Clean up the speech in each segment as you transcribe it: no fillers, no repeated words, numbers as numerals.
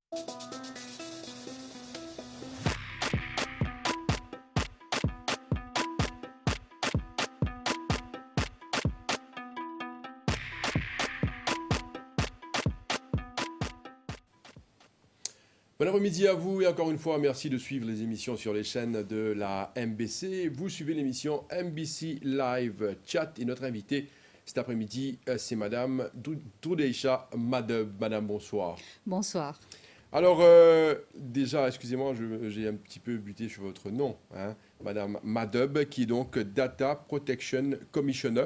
Bon après-midi à vous et encore une fois, merci de suivre les émissions sur les chaînes de la MBC. Vous suivez l'émission MBC Live Chat et notre invité cet après-midi, c'est Madame Doudeisha Madeb. Madame, bonsoir. Bonsoir. Alors, déjà, excusez-moi, j'ai un petit peu buté sur votre nom, hein, Madame Madeb, qui est donc Data Protection Commissioner.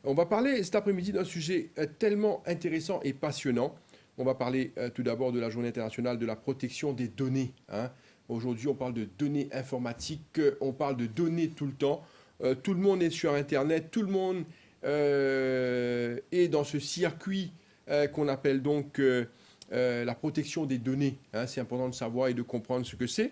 On va parler cet après-midi d'un sujet tellement intéressant et passionnant. On va parler tout d'abord de la Journée internationale de la protection des données, hein. Aujourd'hui, on parle de données informatiques, on parle de données tout le temps. Tout le monde est sur Internet, tout le monde est dans ce circuit qu'on appelle donc la protection des données, hein. C'est important de savoir et de comprendre ce que c'est.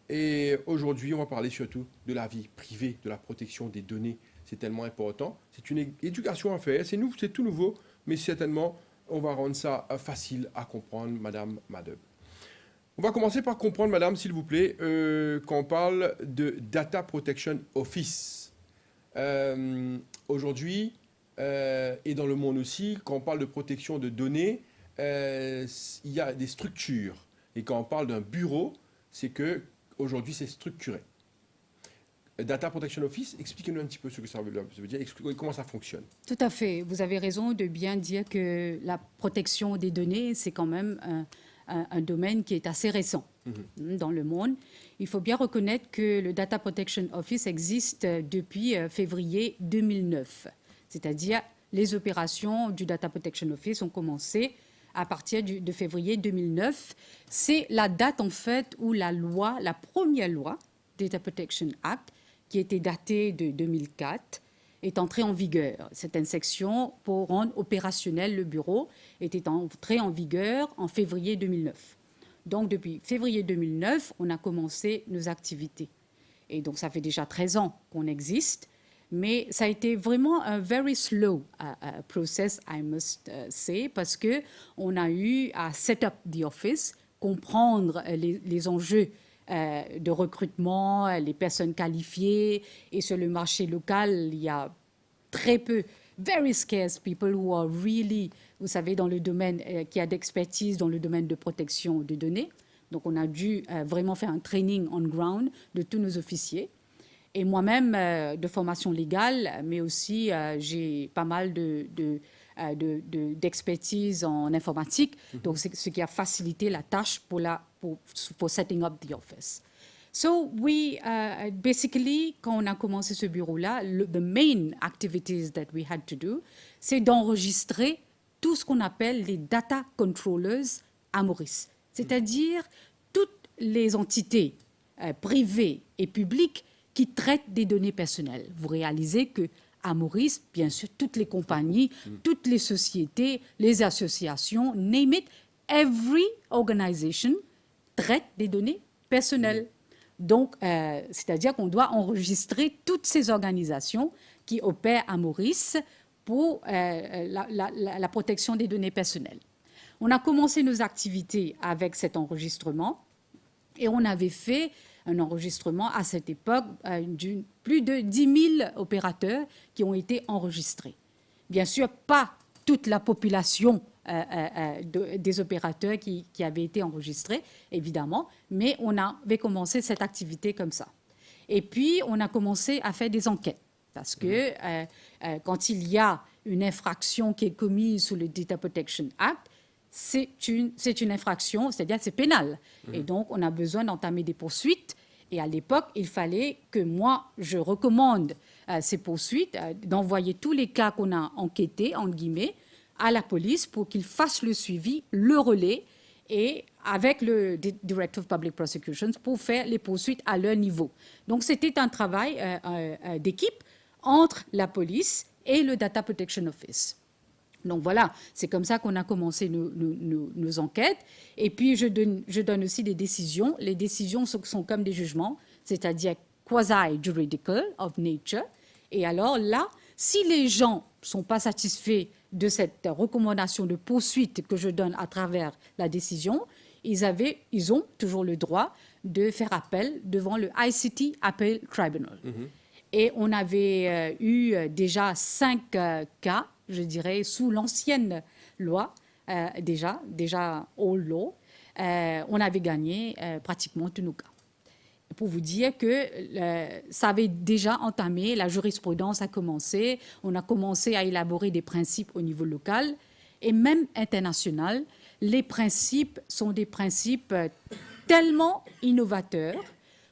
Et aujourd'hui, on va parler surtout de la vie privée, de la protection des données. C'est tellement important. C'est une éducation à faire. C'est tout nouveau, mais certainement, on va rendre ça facile à comprendre, Madame Madeb. On va commencer par comprendre, Madame, s'il vous plaît, quand on parle de Data Protection Office. Aujourd'hui, et dans le monde aussi, quand on parle de protection de données, il y a des structures. Et quand on parle d'un bureau, c'est qu'aujourd'hui, c'est structuré. Data Protection Office, expliquez-nous un petit peu ce que ça veut dire, comment ça fonctionne. Tout à fait. Vous avez raison de bien dire que la protection des données, c'est quand même un domaine qui est assez récent dans le monde. Il faut bien reconnaître que le Data Protection Office existe depuis février 2009. C'est-à-dire, les opérations du Data Protection Office ont commencé à partir de février 2009. C'est la date, en fait, où la première loi, Data Protection Act, qui était datée de 2004, est entrée en vigueur. Certaines sections pour rendre opérationnel le bureau étaient entrées en vigueur en février 2009. Donc, depuis février 2009, on a commencé nos activités. Et donc, ça fait déjà 13 ans qu'on existe, mais ça a été vraiment un very slow process, I must say, parce qu'on a eu à set up the office, comprendre les enjeux de recrutement, les personnes qualifiées. Et sur le marché local, il y a très peu, very scarce people who are really, vous savez, dans le domaine, qui a d'expertise dans le domaine de protection des données. Donc, on a dû vraiment faire un training on ground de tous nos officiers. Et moi-même, de formation légale, mais aussi j'ai pas mal d'expertise en informatique, donc c'est ce qui a facilité la tâche pour setting up the office. So we basically, quand on a commencé ce bureau-là, the main activities that we had to do, c'est d'enregistrer tout ce qu'on appelle les data controllers à Maurice, c'est-à-dire toutes les entités privées et publiques qui traitent des données personnelles. Vous réalisez que à Maurice, bien sûr, toutes les compagnies, toutes les sociétés, les associations, name it, every organization traite des données personnelles. Donc, c'est-à-dire qu'on doit enregistrer toutes ces organisations qui opèrent à Maurice pour la protection des données personnelles. On a commencé nos activités avec cet enregistrement et on avait fait un enregistrement à cette époque de plus de 10 000 opérateurs qui ont été enregistrés. Bien sûr, pas toute la population des opérateurs qui avaient été enregistrés, évidemment, mais on avait commencé cette activité comme ça. Et puis, on a commencé à faire des enquêtes, parce que quand il y a une infraction qui est commise sous le Data Protection Act, c'est une infraction, c'est-à-dire c'est pénal. Et donc, on a besoin d'entamer des poursuites. Et à l'époque, il fallait que moi, je recommande ces poursuites, d'envoyer tous les cas qu'on a enquêtés, entre guillemets, à la police pour qu'ils fassent le suivi, le relais, et avec le Director of Public Prosecutions pour faire les poursuites à leur niveau. Donc, c'était un travail d'équipe entre la police et le Data Protection Office. Donc voilà, c'est comme ça qu'on a commencé nos enquêtes. Et puis, je donne aussi des décisions. Les décisions sont comme des jugements, c'est-à-dire quasi-juridical of nature. Et alors là, si les gens ne sont pas satisfaits de cette recommandation de poursuite que je donne à travers la décision, ils ont toujours le droit de faire appel devant le ICT Appeal Tribunal. Et on avait eu déjà 5 cas, je dirais, sous l'ancienne loi, déjà old law. On avait gagné pratiquement tous nos cas. Pour vous dire que ça avait déjà entamé, la jurisprudence a commencé, on a commencé à élaborer des principes au niveau local et même international. Les principes sont des principes tellement innovateurs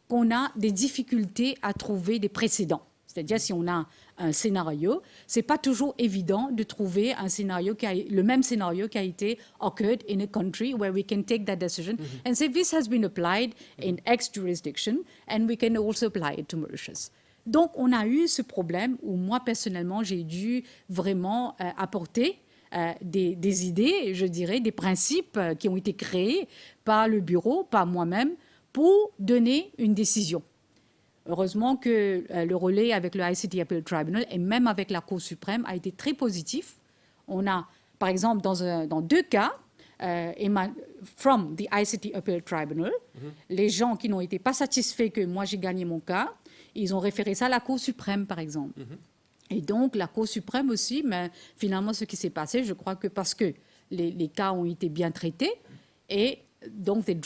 qu'on a des difficultés à trouver des précédents. C'est-à-dire, si on a un scénario, ce n'est pas toujours évident de trouver un scénario le même scénario qui a été occurred in a country where we can take that decision and say this has been applied in X jurisdiction and we can also apply it to Mauritius. Donc, on a eu ce problème où moi, personnellement, j'ai dû vraiment apporter des idées, je dirais, des principes qui ont été créés par le bureau, par moi-même, pour donner une décision. Heureusement que le relais avec le ICT Appeal Tribunal et même avec la Cour suprême a été très positif. On a, par exemple, dans 2 cas, from the ICT Appeal Tribunal, les gens qui n'ont été pas satisfaits que moi j'ai gagné mon cas, ils ont référé ça à la Cour suprême, par exemple. Et donc, la Cour suprême aussi, mais finalement, ce qui s'est passé, je crois que parce que les cas ont été bien traités, et donc, they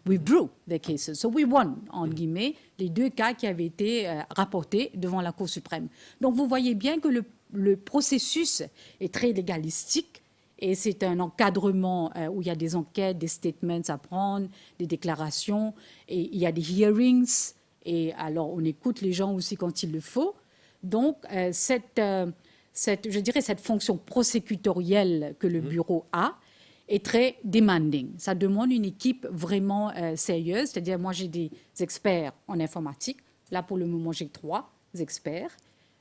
withdrew their cases. So we won, entre guillemets, les 2 cas qui avaient été rapportés devant la Cour suprême. Donc, vous voyez bien que le processus est très légalistique et c'est un encadrement où il y a des enquêtes, des statements à prendre, des déclarations, et il y a des hearings, et alors on écoute les gens aussi quand il le faut. Donc, je dirais cette fonction prosécutorielle que le bureau a, est très demanding. Ça demande une équipe vraiment sérieuse. C'est-à-dire, moi, j'ai des experts en informatique. Là, pour le moment, j'ai 3 experts.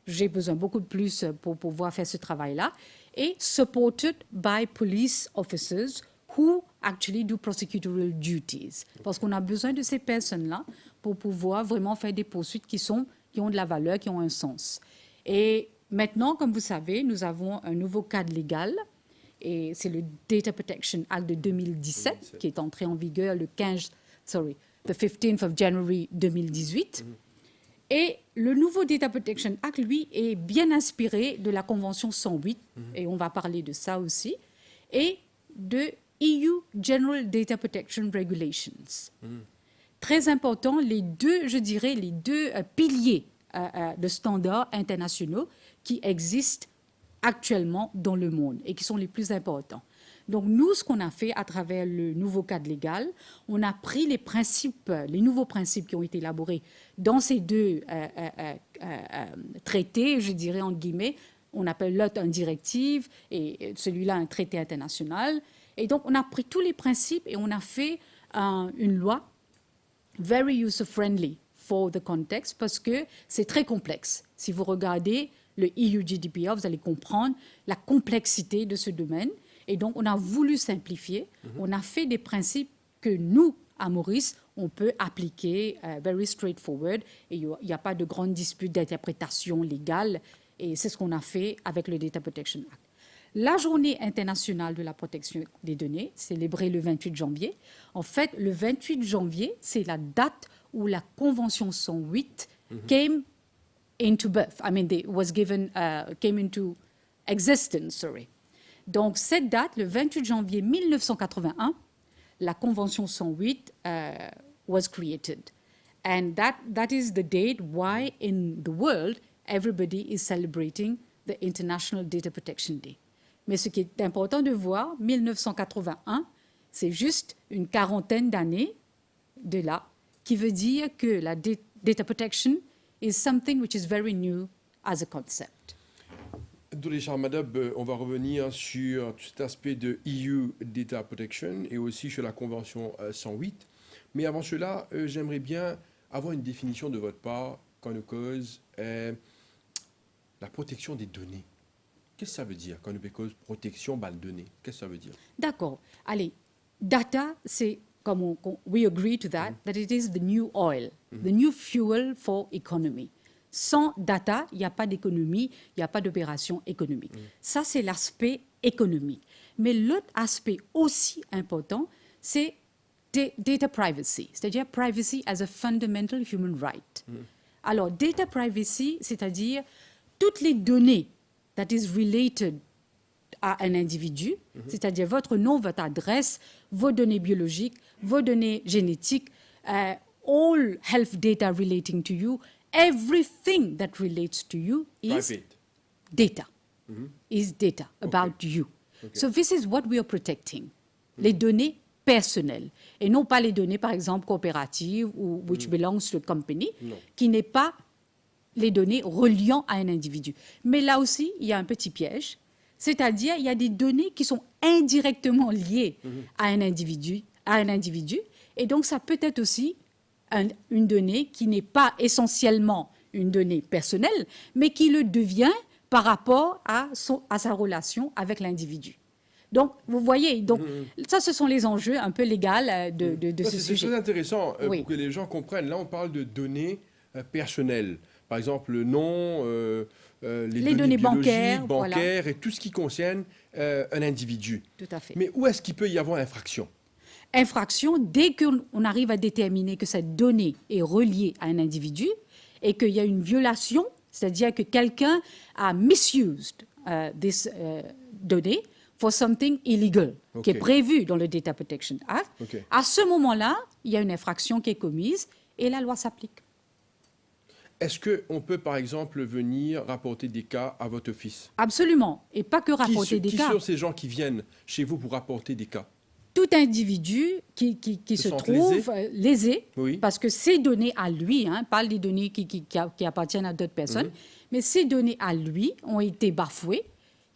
J'ai besoin beaucoup de plus pour pouvoir faire ce travail-là. Et supported by police officers who actually do prosecutorial duties. Parce qu'on a besoin de ces personnes-là pour pouvoir vraiment faire des poursuites qui ont de la valeur, qui ont un sens. Et maintenant, comme vous savez, nous avons un nouveau cadre légal. Et c'est le Data Protection Act de 2017 qui est entré en vigueur the 15th of January 2018. Et le nouveau Data Protection Act, lui, est bien inspiré de la Convention 108, et on va parler de ça aussi, et de EU General Data Protection Regulations. Très important, les deux piliers de standards internationaux qui existent actuellement dans le monde et qui sont les plus importants. Donc nous, ce qu'on a fait à travers le nouveau cadre légal, on a pris les nouveaux principes qui ont été élaborés dans ces 2 traités, je dirais entre guillemets, on appelle l'autre une directive et celui-là un traité international. Et donc on a pris tous les principes et on a fait une loi very user-friendly for the context parce que c'est très complexe. Si vous regardez le EU GDPR, vous allez comprendre la complexité de ce domaine. Et donc, on a voulu simplifier. On a fait des principes que nous, à Maurice, on peut appliquer very straightforward. Et il n'y a pas de grande dispute d'interprétation légale. Et c'est ce qu'on a fait avec le Data Protection Act. La journée internationale de la protection des données, célébrée le 28 janvier. En fait, le 28 janvier, c'est la date où la Convention 108 came into birth. Came into existence, sorry. Donc, cette date, le 28 janvier 1981, la Convention 108 was created. And that is the date why in the world everybody is celebrating the International Data Protection Day. Mais ce qui est important de voir, 1981, c'est juste une quarantaine d'années de là, qui veut dire que la data protection is something which is very new as a concept. Richard Madab, on va revenir sur cet aspect de EU Data Protection et aussi sur la Convention 108. Mais avant cela, j'aimerais bien avoir une définition de votre part, quand on cause la protection des données. Qu'est-ce que ça veut dire quand on cause protection des données? Qu'est-ce que ça veut dire? D'accord. Allez, data, c'est comme we agree to that it is the new oil, the new fuel for economy. Sans data, il n'y a pas d'économie, il n'y a pas d'opération économique. Ça, c'est l'aspect économique. Mais l'autre aspect aussi important, c'est data privacy, c'est-à-dire privacy as a fundamental human right. Alors, data privacy, c'est-à-dire toutes les données that is related à un individu, c'est-à-dire votre nom, votre adresse, vos données biologiques, vos données génétiques, all health data relating to you, everything that relates to you is Private. data, is data about you. So this is what we are protecting, les données personnelles, et non pas les données, par exemple, coopératives ou which belongs to a company, qui n'est pas les données reliant à un individu. Mais là aussi, il y a un petit piège, c'est-à-dire il y a des données qui sont indirectement liées à un individu, et donc ça peut être aussi une donnée qui n'est pas essentiellement une donnée personnelle, mais qui le devient par rapport à sa relation avec l'individu. Donc, vous voyez, donc, ça, ce sont les enjeux un peu légaux de ce sujet. C'est très intéressant Oui. pour que les gens comprennent. Là, on parle de données personnelles. Par exemple, le nom, les données biologiques, bancaires, et tout ce qui concerne un individu. Tout à fait. Mais où est-ce qu'il peut y avoir infraction? Infraction, dès qu'on arrive à déterminer que cette donnée est reliée à un individu et qu'il y a une violation, c'est-à-dire que quelqu'un a misused this donnée for something illegal, qui est prévu dans le Data Protection Act, à ce moment-là, il y a une infraction qui est commise et la loi s'applique. Est-ce qu'on peut, par exemple, venir rapporter des cas à votre office? Absolument. Et pas que rapporter des Qui cas. sont ces gens qui viennent chez vous pour rapporter des cas? Tout individu qui se trouve lésé, parce que ces données à lui, pas les données qui appartiennent à d'autres personnes, mais ces données à lui ont été bafouées.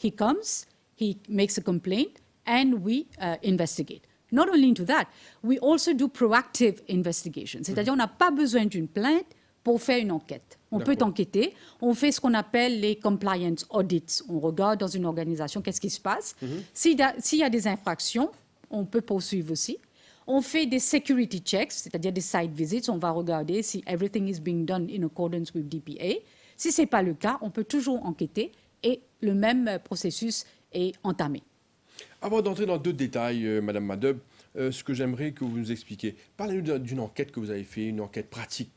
He comes, he makes a complaint, and we investigate. Not only into that, we also do proactive investigation. C'est-à-dire, on n'a pas besoin d'une plainte pour faire une enquête. On peut enquêter. On fait ce qu'on appelle les compliance audits. On regarde dans une organisation qu'est-ce qui se passe. S'il y a des infractions, on peut poursuivre aussi. On fait des security checks, c'est-à-dire des site visits. On va regarder si everything is being done in accordance with DPA. Si ce n'est pas le cas, on peut toujours enquêter et le même processus est entamé. Avant d'entrer dans d'autres détails, Madame Madub, ce que j'aimerais que vous nous expliquiez, parlez-nous d'une enquête que vous avez faite, une enquête pratique.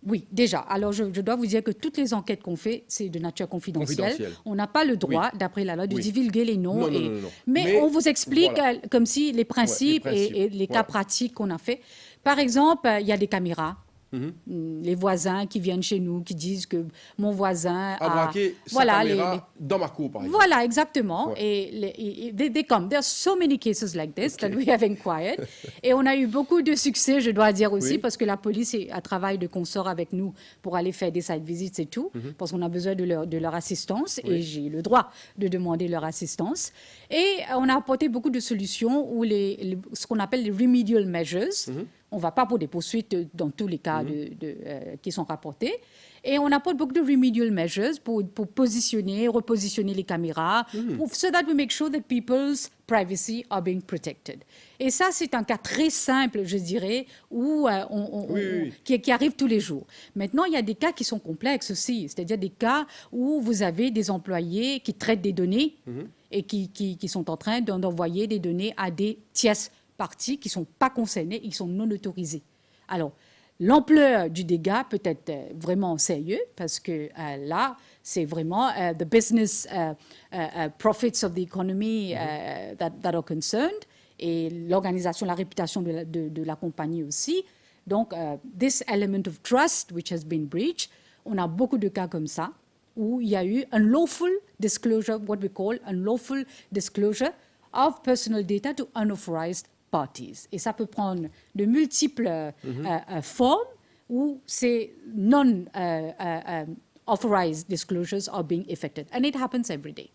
Oui, déjà. Alors, je dois vous dire que toutes les enquêtes qu'on fait, c'est de nature confidentielle. On n'a pas le droit, d'après la loi, de divulguer les noms. Non. Mais on vous explique comme si les principes, et les cas pratiques qu'on a fait. Par exemple, il y a des caméras. Les voisins qui viennent chez nous, qui disent que mon voisin a braqué sa caméra dans ma cour, par exemple. Voilà, exactement. Et they come. There are so many cases like this that we have inquired. Et on a eu beaucoup de succès, je dois dire aussi, parce que la police a travaillé de consort avec nous pour aller faire des site visits et tout, parce qu'on a besoin de leur assistance, et j'ai le droit de demander leur assistance. Et on a apporté beaucoup de solutions où ce qu'on appelle les remedial measures. On ne va pas pour des poursuites dans tous les cas qui sont rapportés. Et on apporte beaucoup de remedial measures pour repositionner les caméras, so that we make sure that people's privacy are being protected. Et ça, c'est un cas très simple, je dirais, qui arrive tous les jours. Maintenant, il y a des cas qui sont complexes aussi, c'est-à-dire des cas où vous avez des employés qui traitent des données et qui sont en train d'envoyer des données à des tierces parties qui ne sont pas concernées, ils sont non autorisés. Alors, l'ampleur du dégât peut être vraiment sérieux parce que là, c'est vraiment the business profits of the economy that are concerned et l'organisation, la réputation de la compagnie aussi. Donc, this element of trust which has been breached, on a beaucoup de cas comme ça où il y a eu unlawful disclosure, what we call unlawful disclosure of personal data to unauthorized parties. Et ça peut prendre de multiples formes où ces non-authorized disclosures are being effected. And it happens every day.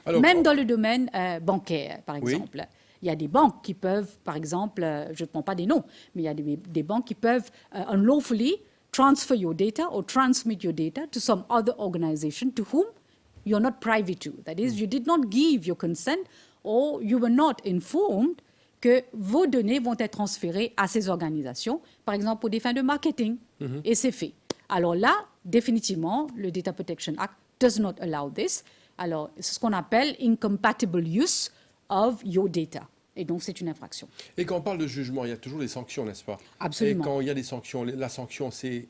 Alors, même dans le domaine bancaire, par exemple. Il y a des banques qui peuvent, par exemple, je ne prends pas des noms, mais il y a des banques qui peuvent unlawfully transfer your data or transmit your data to some other organization to whom you're not privy to. That is, you did not give your consent or you were not informed que vos données vont être transférées à ces organisations, par exemple pour des fins de marketing, et c'est fait. Alors là, définitivement, le Data Protection Act does not allow this. Alors, c'est ce qu'on appelle incompatible use of your data. Et donc, c'est une infraction. Et quand on parle de jugement, il y a toujours des sanctions, n'est-ce pas? Absolument. Et quand il y a des sanctions, la sanction, c'est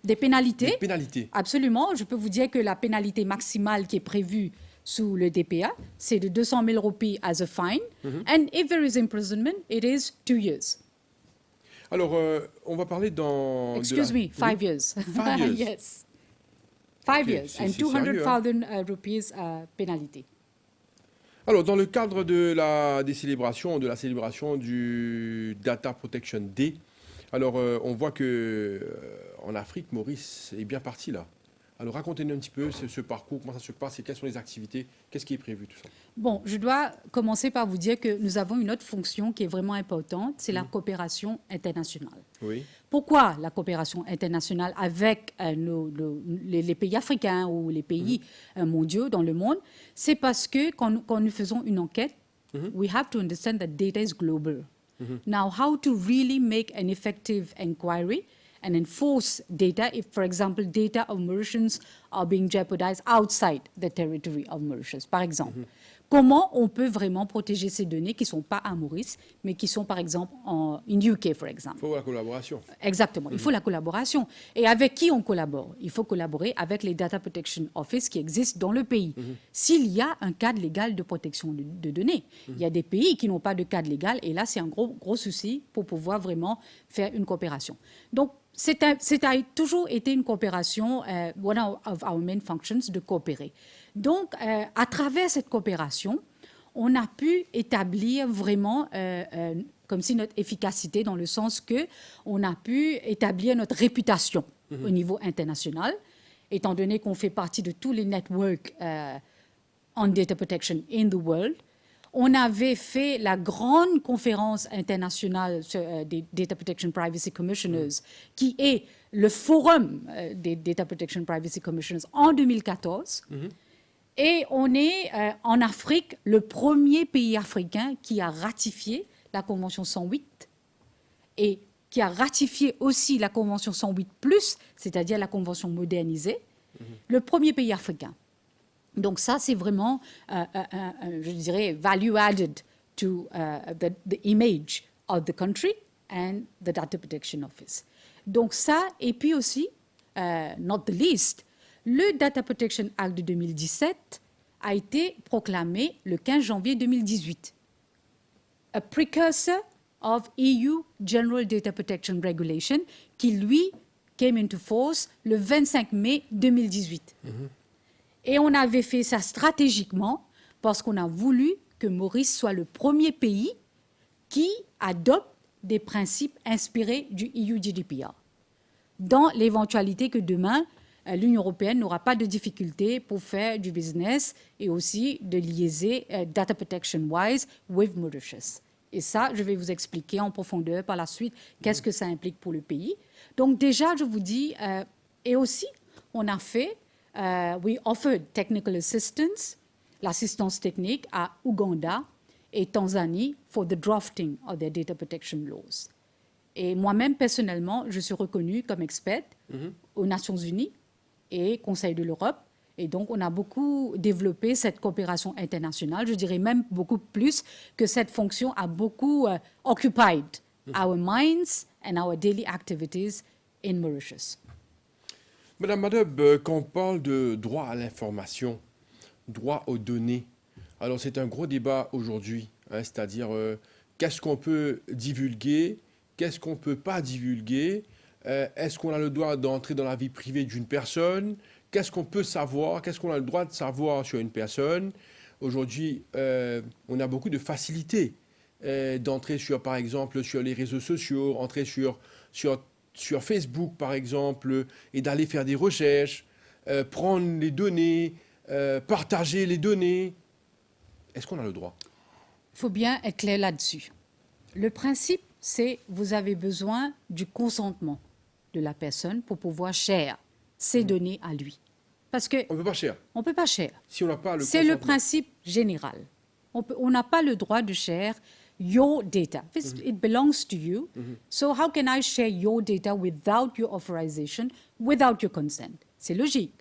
Des pénalités? des pénalités. Absolument. Je peux vous dire que la pénalité maximale qui est prévue sous le DPA, c'est de 200 000 roupies as a fine. And if there is imprisonment, it is 2 years. Alors, on va parler dans... Excuse me, 5 years. 5 years. Yes. 5 Ok, years. c'est And sérieux, hein. 200,000 rupees pénalité. Alors, dans le cadre de la célébration du Data Protection Day, alors on voit que en Afrique, Maurice est bien parti là. Alors, racontez-nous un petit peu ce parcours, comment ça se passe et quelles sont les activités, qu'est-ce qui est prévu, tout ça. Bon, je dois commencer par vous dire que nous avons une autre fonction qui est vraiment importante, c'est la coopération internationale. Oui. Pourquoi la coopération internationale avec les pays africains ou les pays mondiaux dans le monde? C'est parce que quand nous faisons une enquête, we have to understand that data is global. Now, how to really make an effective inquiry and enforce data if, for example, data of Mauritians are being jeopardized outside the territory of Mauritius, par exemple. Comment on peut vraiment protéger ces données qui ne sont pas à Maurice, mais qui sont, par exemple, en UK, par exemple? Il faut la collaboration. Exactement, il faut la collaboration. Et avec qui on collabore? Il faut collaborer avec les Data Protection Office qui existent dans le pays. S'il y a un cadre légal de protection de données, il y a des pays qui n'ont pas de cadre légal, et là, c'est un gros souci pour pouvoir vraiment faire une coopération. Donc, c'est toujours été une coopération, one of our main functions, de coopérer. Donc, à travers cette coopération, on a pu établir vraiment comme si notre efficacité, dans le sens que on a pu établir notre réputation au niveau international, étant donné qu'on fait partie de tous les networks on data protection in the world. On avait fait la grande conférence internationale des Data Protection Privacy Commissioners, qui est le forum des Data Protection Privacy Commissioners en 2014. Et on est en Afrique le premier pays africain qui a ratifié la Convention 108 et qui a ratifié aussi la Convention 108+, c'est-à-dire la Convention modernisée, le premier pays africain. Donc ça, c'est vraiment, je dirais, value added to the image of the country and the Data Protection Office. Donc ça, et puis aussi, not the least, le Data Protection Act de 2017 a été proclamé le 15 janvier 2018. A precursor of EU General Data Protection Regulation, qui, lui, came into force le 25 mai 2018. Et on avait fait ça stratégiquement parce qu'on a voulu que Maurice soit le premier pays qui adopte des principes inspirés du EU GDPR. Dans l'éventualité que demain, l'Union européenne n'aura pas de difficulté pour faire du business et aussi de liaiser data protection-wise with Mauritius. Et ça, je vais vous expliquer en profondeur par la suite qu'est-ce que ça implique pour le pays. Donc déjà, je vous dis, et aussi, on a fait, we offered technical assistance, l'assistance technique à Ouganda et Tanzanie for the drafting of their data protection laws. Et moi-même, personnellement, je suis reconnue comme experte aux Nations Unies et Conseil de l'Europe. Et donc, on a beaucoup développé cette coopération internationale. Je dirais même beaucoup plus que cette fonction a beaucoup occupied our minds and our daily activities in Mauritius. Madame Madeb, quand on parle de droit à l'information, droit aux données, alors c'est un gros débat aujourd'hui, hein, c'est-à-dire qu'est-ce qu'on peut divulguer, qu'est-ce qu'on ne peut pas divulguer, est-ce qu'on a le droit d'entrer dans la vie privée d'une personne, qu'est-ce qu'on peut savoir, qu'est-ce qu'on a le droit de savoir sur une personne. Aujourd'hui, on a beaucoup de facilité d'entrer sur, par exemple, sur les réseaux sociaux, entrer sur Facebook, par exemple, et d'aller faire des recherches, prendre les données, partager les données. Est-ce qu'on a le droit? Il faut bien être clair là-dessus. Le principe, c'est vous avez besoin du consentement de la personne pour pouvoir share ses données à lui. Parce que On ne peut pas share. on peut pas share. Si on n'a pas le C'est le consentement. principe général. On n'a pas le droit de share your data. It belongs to you. So how can I share your data without your authorization, without your consent? C'est logique.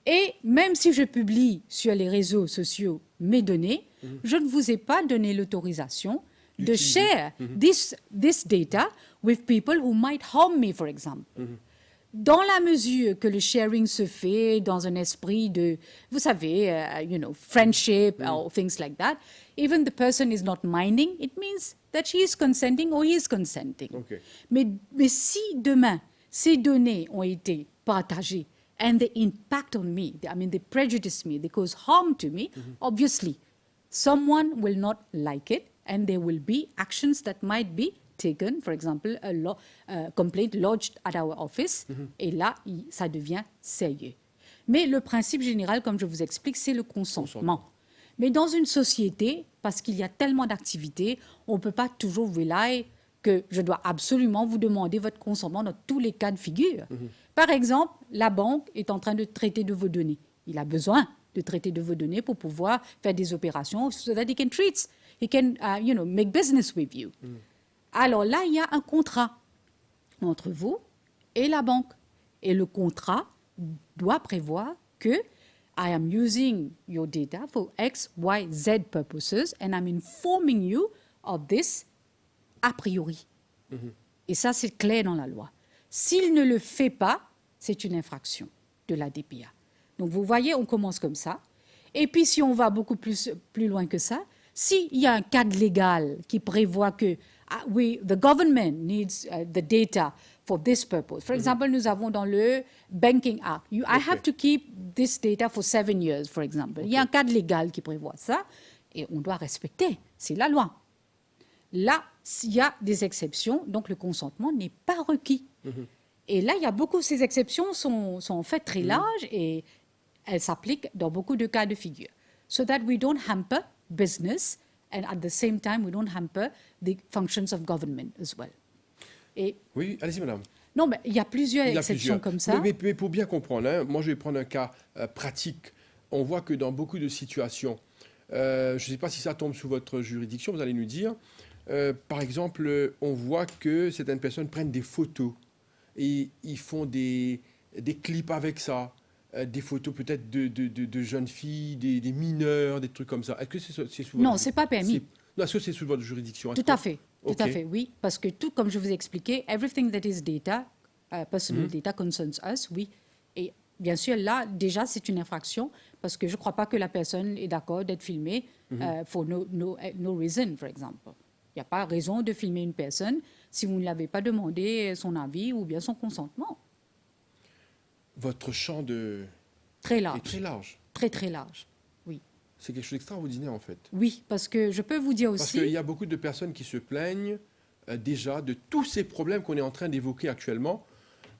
Et même si je publie sur les réseaux sociaux mes données, je ne vous ai pas donné l'autorisation de D'utiliser. share this data with people who might harm me, for example. Dans la mesure que le sharing se fait dans un esprit de, vous savez, friendship or things like that, even the person is not minding, it means that she is consenting or he is consenting. OK. Mais si demain, ces données ont été partagées and they impact on me, I mean, they prejudice me, they cause harm to me, obviously, someone will not like it and there will be actions that might be taken, for example, a complaint lodged at our office, et là, ça devient sérieux. Mais le principe général, comme je vous explique, c'est le consentement. Mais dans une société, parce qu'il y a tellement d'activités, on ne peut pas toujours rely que je dois absolument vous demander votre consentement dans tous les cas de figure. Par exemple, la banque est en train de traiter de vos données. Il a besoin de traiter de vos données pour pouvoir faire des opérations so that he can make business with you. Alors là, il y a un contrat entre vous et la banque. Et le contrat doit prévoir que I am using your data for X, Y, Z purposes and I'm informing you of this a priori. Et ça, c'est clair dans la loi. S'il ne le fait pas, c'est une infraction de la DPA. Donc, vous voyez, on commence comme ça. Et puis, si on va beaucoup plus loin que ça, s'il y a un cadre légal qui prévoit que the government needs the data for this purpose. For example, nous avons dans le Banking Act, I have to keep this data for 7 years, for example. Il y a un cadre légal qui prévoit ça et on doit respecter. C'est la loi. Là, s'il y a des exceptions, donc le consentement n'est pas requis. Et là, il y a beaucoup, ces exceptions sont en fait très larges et elles s'appliquent dans beaucoup de cas de figure. So that we don't hamper business and at the same time, we don't hamper the functions of government as well. Et Oui, allez-y, madame. non, mais il y a plusieurs Il y a exceptions plusieurs. comme ça. Mais pour bien comprendre, hein, moi je vais prendre un cas pratique. On voit que dans beaucoup de situations, je ne sais pas si ça tombe sous votre juridiction, vous allez nous dire. Par exemple, on voit que certaines personnes prennent des photos et ils font des clips avec ça. Des photos peut-être de jeunes filles, des mineurs, des trucs comme ça. Est-ce que c'est sous Non, votre... c'est pas permis. Non, est-ce que c'est sous votre juridiction? Tout à fait. Tout à Ok. fait, oui. Parce que tout, comme je vous ai expliqué, everything that is data, personal data concerns us, oui. Et bien sûr, là, déjà, c'est une infraction parce que je ne crois pas que la personne est d'accord d'être filmée for no reason, for example. Il n'y a pas raison de filmer une personne si vous ne l'avez pas demandé son avis ou bien son consentement. Votre champ Très est large. très large. Très, très large. Oui. C'est quelque chose d'extraordinaire en fait. Oui, parce que je peux vous dire Parce aussi... qu'il y a beaucoup de personnes qui se plaignent déjà de tous ces problèmes qu'on est en train d'évoquer actuellement.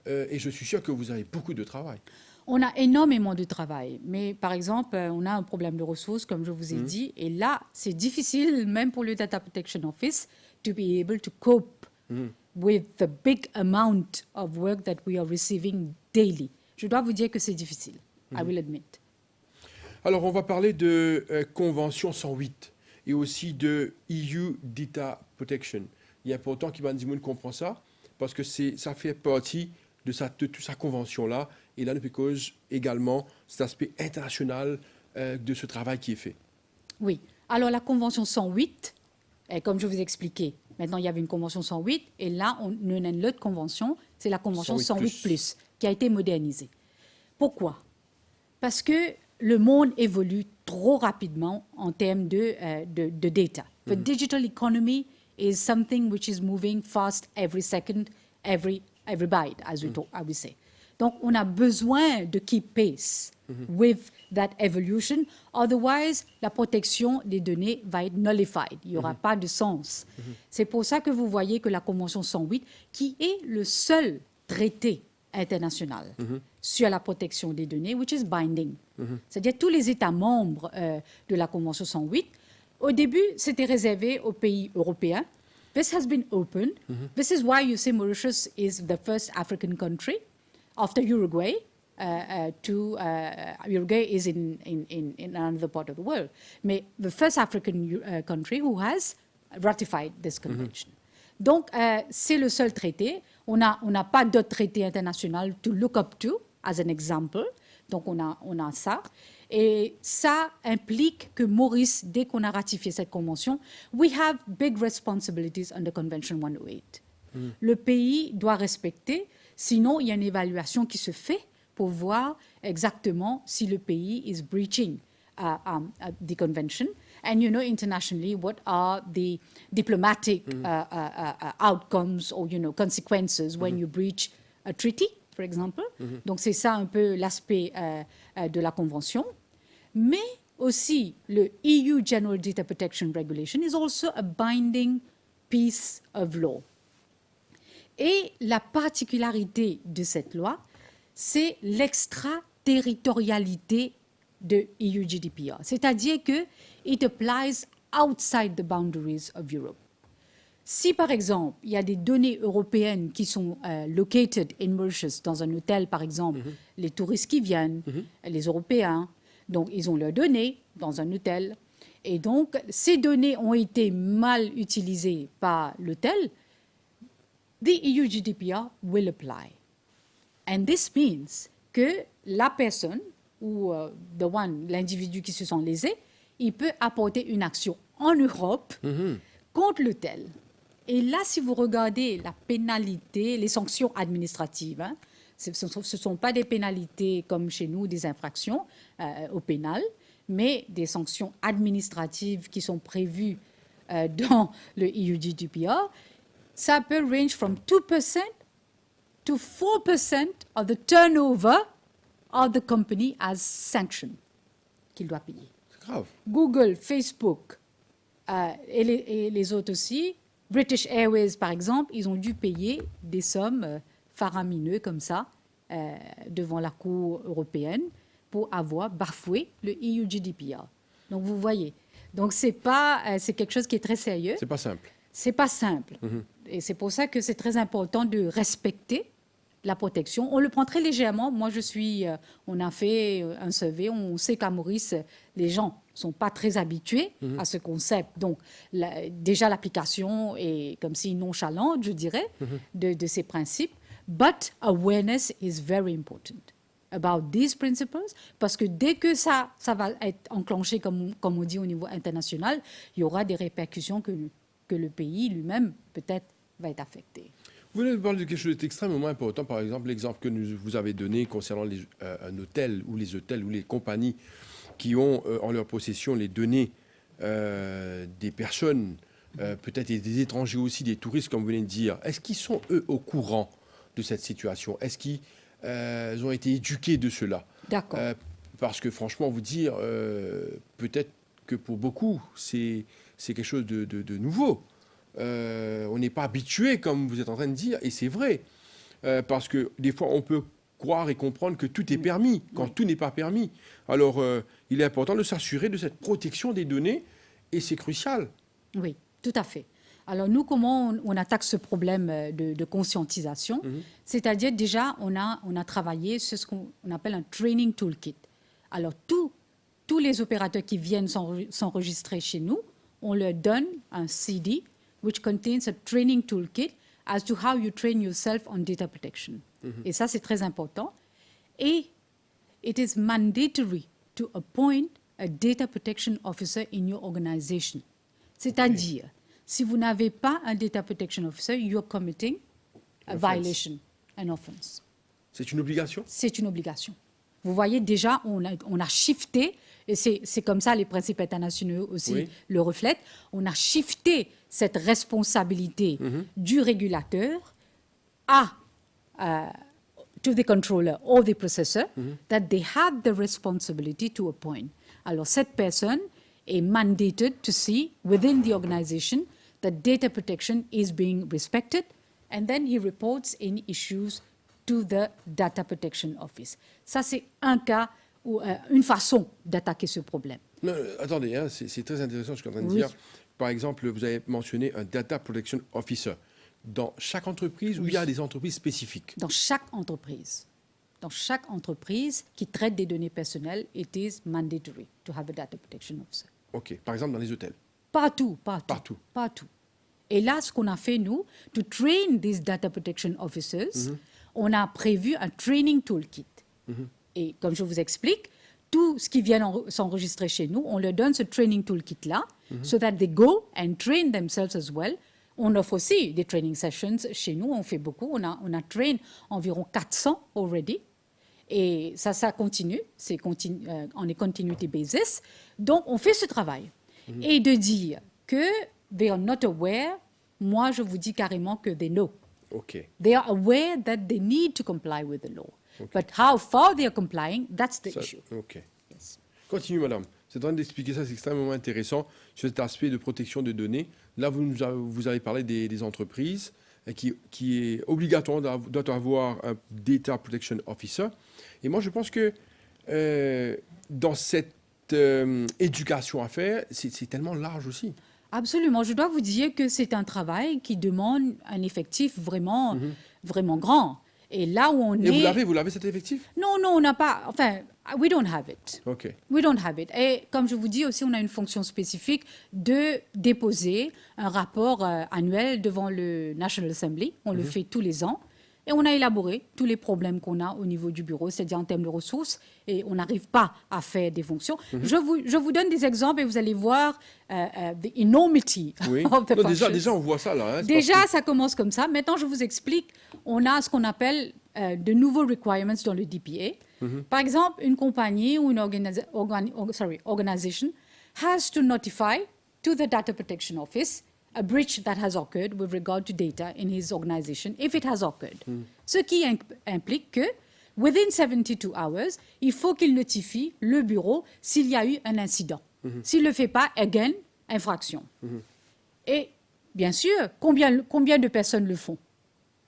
Et je suis sûr que vous avez beaucoup de travail. On a énormément de travail, mais par exemple, on a un problème de ressources, comme je vous ai dit, et là, c'est difficile, même pour le Data Protection Office, to be able to cope with the big amount of work that we are receiving daily. Je dois vous dire que c'est difficile, I will admit. Alors, on va parler de Convention 108 et aussi de EU Data Protection. Il est important qu'Iban Zimoun comprenne ça, parce que ça fait partie de toute sa convention-là, et là, nous cause également cet aspect international de ce travail qui est fait. Oui. Alors, la Convention 108, comme je vous ai expliqué, maintenant, il y avait une Convention 108, et là, on a une autre convention, c'est la Convention 108+, qui a été modernisée. Pourquoi? Parce que le monde évolue trop rapidement en termes de data. The digital economy is something which is moving fast every second, every byte, as we say. Donc, on a besoin de keep pace with that evolution. Otherwise, la protection des données va être nullified. Il n'y aura pas de sens. C'est pour ça que vous voyez que la Convention 108, qui est le seul traité international sur la protection des données, which is binding. C'est-à-dire tous les États membres de la Convention 108, au début, c'était réservé aux pays européens. This has been opened. This is why you see Mauritius is the first African country after Uruguay. Uruguay is in another part of the world. Mais the first African country who has ratified this convention. Donc, c'est le seul traité. On n'a pas d'autres traités internationaux to look up to, as an example. Donc, on a ça. Et ça implique que Maurice, dès qu'on a ratifié cette convention, we have big responsibilities under Convention 108. Le pays doit respecter, sinon il y a une évaluation qui se fait pour voir exactement si le pays is breaching the convention. And you know, internationally, what are the diplomatic outcomes or, you know, consequences when you breach a treaty, for example. Donc, c'est ça un peu l'aspect de la convention. Mais aussi, le EU General Data Protection Regulation is also a binding piece of law. Et la particularité de cette loi, c'est l'extraterritorialité de EU GDPR. C'est-à-dire que it applies outside the boundaries of Europe. Si, par exemple, il y a des données européennes qui sont located in Mauritius, dans un hôtel, par exemple, les touristes qui viennent, les Européens, donc ils ont leurs données dans un hôtel, et donc ces données ont été mal utilisées par l'hôtel, the EU GDPR will apply. And this means que la personne ou l'individu qui se sent lésé, il peut apporter une action en Europe contre l'hôtel. Et là, si vous regardez la pénalité, les sanctions administratives, hein, ce ne sont pas des pénalités comme chez nous, des infractions au pénal, mais des sanctions administratives qui sont prévues dans le EU GDPR. Ça peut range from 2% to 4% of the turnover of the company as sanction qu'il doit payer. C'est grave. Google, Facebook et les autres aussi, British Airways par exemple, ils ont dû payer des sommes faramineuses comme ça devant la Cour européenne pour avoir bafoué le EU GDPR. Donc vous voyez, donc c'est quelque chose qui est très sérieux. C'est pas simple. C'est pas simple. Et c'est pour ça que c'est très important de respecter la protection. On le prend très légèrement. Moi, on a fait un survey. On sait qu'à Maurice, les gens ne sont pas très habitués à ce concept. Donc, déjà, l'application est comme si nonchalante, je dirais, de ces principes. But awareness is very important about these principles, parce que dès que ça va être enclenché, comme on dit au niveau international, il y aura des répercussions que le pays lui-même, peut-être, va être affecté. Vous venez de parler de quelque chose d'extrêmement important, par exemple l'exemple que vous avez donné concernant un hôtel ou les hôtels ou les compagnies qui ont en leur possession les données des personnes, peut-être des étrangers aussi, des touristes, comme vous venez de dire. Est-ce qu'ils sont, eux, au courant de cette situation? Est-ce qu'ils ont été éduqués de cela? D'accord. Parce que franchement, vous dire, peut-être que pour beaucoup, c'est quelque chose de nouveau. On n'est pas habitué, comme vous êtes en train de dire, et c'est vrai. Parce que des fois, on peut croire et comprendre que tout est permis, quand tout n'est pas permis. Alors, il est important de s'assurer de cette protection des données, et c'est crucial. Oui, tout à fait. Alors, nous, comment on attaque ce problème de conscientisation? C'est-à-dire, déjà, on a travaillé sur ce qu'on appelle un training toolkit. Alors, tous les opérateurs qui viennent s'enregistrer chez nous, on leur donne un CD which contains a training toolkit as to how you train yourself on data protection. Et ça, c'est très important. Et it is mandatory to appoint a data protection officer in your organization. C'est-à-dire, si vous n'avez pas un data protection officer, you are committing a violation, an offense. C'est une obligation? C'est une obligation. Vous voyez, déjà, on a shifté, et c'est comme ça, les principes internationaux aussi le reflètent, on a shifté cette responsabilité du régulateur to the controller or the processor, that they have the responsibility to appoint. Alors, cette personne est mandated to see within the organization that data protection is being respected, and then he reports any issues to the Data Protection Office. Ça, c'est un cas ou une façon d'attaquer ce problème. Non, attendez, hein, c'est très intéressant ce que je suis en train de dire. Par exemple, vous avez mentionné un Data Protection Officer. Dans chaque entreprise, où il y a des entreprises spécifiques? Dans chaque entreprise. Dans chaque entreprise qui traite des données personnelles, it is mandatory to have a Data Protection Officer. OK. Par exemple, dans les hôtels? Partout. Partout. Et là, ce qu'on a fait, nous, to train these Data Protection Officers, on a prévu un training toolkit. Et comme je vous explique, tout ce qui vient s'enregistrer chez nous, on leur donne ce training toolkit-là, so that they go and train themselves as well. On offre aussi des training sessions chez nous, on fait beaucoup. On a train environ 400 already. Et ça continue, on est continuity basis. Donc, on fait ce travail. Et de dire que they are not aware, moi, je vous dis carrément que they know. OK. They are aware that they need to comply with the law. But how far they are complying, that's the issue. OK. Yes. Continue, madame. C'est en train d'expliquer ça, c'est extrêmement intéressant sur cet aspect de protection de données. Là, vous avez parlé des entreprises qui est obligatoire doit avoir un Data Protection Officer. Et moi, je pense que dans cette éducation à faire, c'est tellement large aussi. Absolument. Je dois vous dire que c'est un travail qui demande un effectif vraiment, vraiment grand. Et là où on Et est... vous l'avez cet effectif? Non, on n'a pas... Enfin, we don't have it. OK. We don't have it. Et comme je vous dis aussi, on a une fonction spécifique de déposer un rapport annuel devant le National Assembly. On le fait tous les ans. Et on a élaboré tous les problèmes qu'on a au niveau du bureau, c'est-à-dire en termes de ressources, et on n'arrive pas à faire des fonctions. Je vous donne des exemples et vous allez voir the enormity Oui. of the Non, functions. déjà, on voit ça là. Hein, Déjà, ça commence comme ça. Maintenant, je vous explique. On a ce qu'on appelle de nouveaux requirements dans le DPA. Par exemple, une compagnie ou une organization has to notify to the Data Protection Office a breach that has occurred with regard to data in his organization, if it has occurred. Ce qui implique que, within 72 hours, il faut qu'il notifie le bureau s'il y a eu un incident. S'il ne le fait pas, again, infraction. Et bien sûr, combien de personnes le font?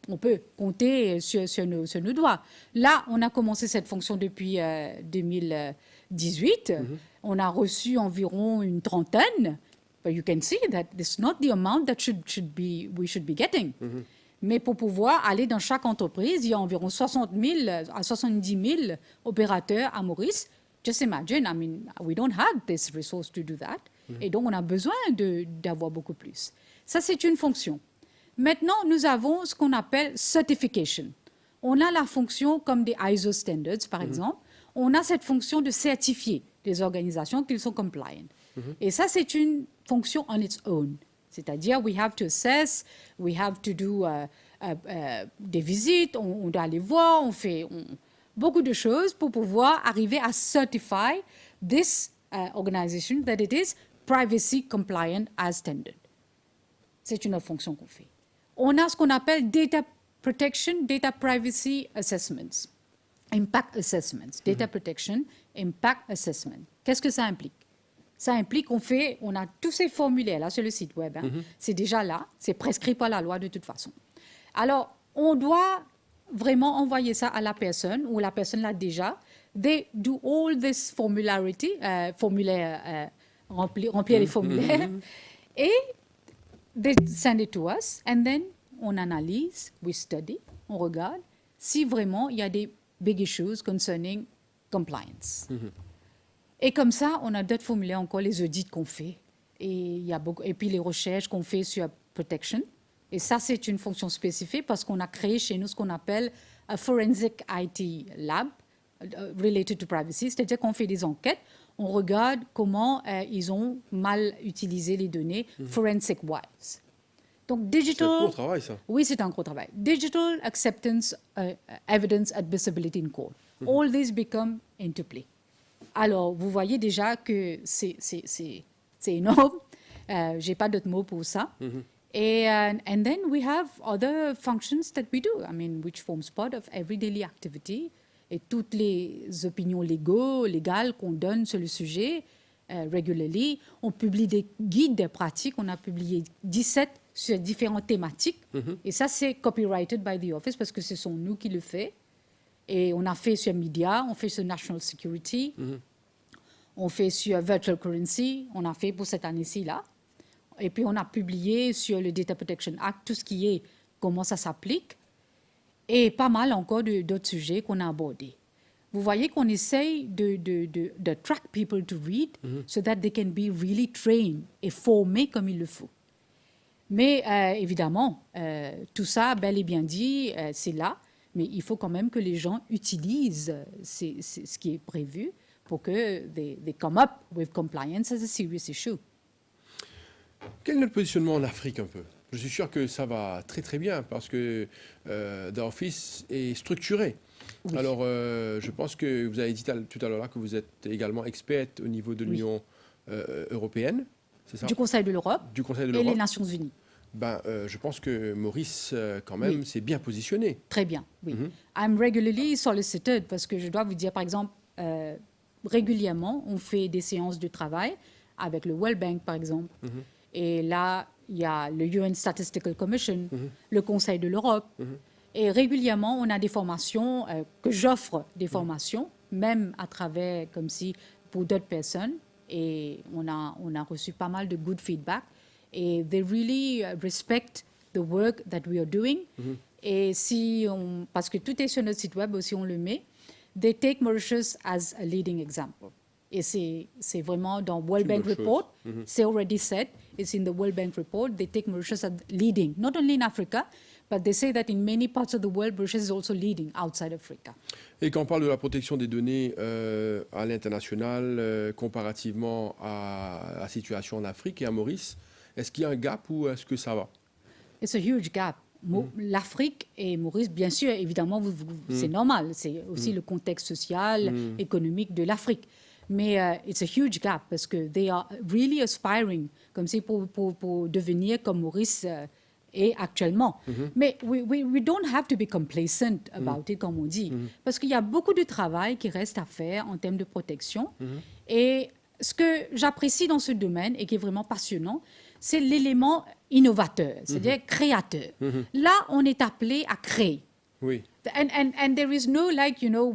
On peut compter sur nos doigts. Là, on a commencé cette fonction depuis 2018. On a reçu environ une trentaine. But you can see that this is not the amount that we should be getting. Mais pour pouvoir aller dans chaque entreprise, il y a environ 60 000 à 70 000 opérateurs à Maurice. Just imagine, I mean, we don't have this resource to do that. Et donc, on a besoin d'avoir beaucoup plus. Ça, c'est une fonction. Maintenant, nous avons ce qu'on appelle certification. On a la fonction comme des ISO standards, par exemple. On a cette fonction de certifier les organisations qu'ils sont compliant. Et ça, c'est une fonction on its own. C'est-à-dire, we have to assess, we have to do des visites, on doit aller voir, on fait beaucoup de choses pour pouvoir arriver à certify this organization that it is privacy compliant as standard. C'est une autre fonction qu'on fait. On a ce qu'on appelle data protection, data privacy assessments, impact assessments, data protection, impact assessment. Qu'est-ce que ça implique? Ça implique on a tous ces formulaires-là sur le site web. Hein. C'est déjà là, c'est prescrit par la loi de toute façon. Alors, on doit vraiment envoyer ça à la personne, ou la personne l'a déjà. They do all this formulaire, remplir les formulaires, et they send it to us, and then on analyse, we study, on regarde si vraiment il y a des big issues concerning compliance. Et comme ça, on a d'autres formulaires encore, les audits qu'on fait. Et puis les recherches qu'on fait sur protection. Et ça, c'est une fonction spécifique parce qu'on a créé chez nous ce qu'on appelle un Forensic IT Lab related to privacy. C'est-à-dire qu'on fait des enquêtes, on regarde comment ils ont mal utilisé les données forensic-wise. Donc, digital... C'est un gros travail, ça. Oui, c'est un gros travail. Digital acceptance, evidence admissibility in court. All these become into play. Alors, vous voyez déjà que c'est énorme. Je n'ai pas d'autres mots pour ça. And then we have other functions that we do, I mean, which forms part of every daily activity. Et toutes les opinions légales qu'on donne sur le sujet regularly. On publie des guides de pratiques. On a publié 17 sur différentes thématiques. Et ça, c'est copyrighted by the office parce que ce sont nous qui le faisons. Et on a fait sur Media, on fait sur National Security, on fait sur Virtual Currency, on a fait pour cette année-ci là. Et puis on a publié sur le Data Protection Act, tout ce qui est, comment ça s'applique, et pas mal encore d'autres sujets qu'on a abordés. Vous voyez qu'on essaye de track people to read so that they can be really trained et formés comme il le faut. Mais évidemment, tout ça, bel et bien dit, c'est là. Mais il faut quand même que les gens utilisent ce qui est prévu pour que they come up with compliance as a serious issue. Quel est notre positionnement en Afrique un peu? Je suis sûr que ça va très très bien parce que The Office est structuré. Oui. Alors, je pense que vous avez dit tout à l'heure là que vous êtes également experte au niveau de l'Union européenne, c'est ça? Du Conseil de l'Europe Du Conseil de et les l'Europe. Nations Unies. Ben, je pense que Maurice, quand même, Oui. s'est bien positionné. Très bien, oui. I'm regularly solicited parce que je dois vous dire, par exemple, régulièrement, on fait des séances de travail avec le World Bank, par exemple. Et là, il y a le UN Statistical Commission, le Conseil de l'Europe. Et régulièrement, on a des formations, que j'offre des formations, même à travers, comme si, pour d'autres personnes. Et on a reçu pas mal de good feedback. Et they really respect the work that we are doing. Et parce que tout est sur notre site web aussi, on le met, they take Mauritius as a leading example. Et c'est vraiment dans World C'est une Bank bonne Report, c'est already said, it's in the World Bank Report, they take Mauritius as leading, not only in Africa, but they say that in many parts of the world, Mauritius is also leading outside Africa. Et quand on parle de la protection des données à l'international, comparativement à la situation en Afrique et à Maurice, est-ce qu'il y a un gap ou est-ce que ça va? It's a huge gap. L'Afrique et Maurice, bien sûr, évidemment, c'est normal. C'est aussi le contexte social, économique de l'Afrique. Mais it's a huge gap parce que they are really aspiring, comme c'est pour devenir comme Maurice est actuellement. Mais we don't have to be complacent about it, comme on dit, parce qu'il y a beaucoup de travail qui reste à faire en termes de protection. Et ce que j'apprécie dans ce domaine et qui est vraiment passionnant, c'est l'élément innovateur, c'est-à-dire créateur. Là, on est appelé à créer. Oui. And there is no like, you know,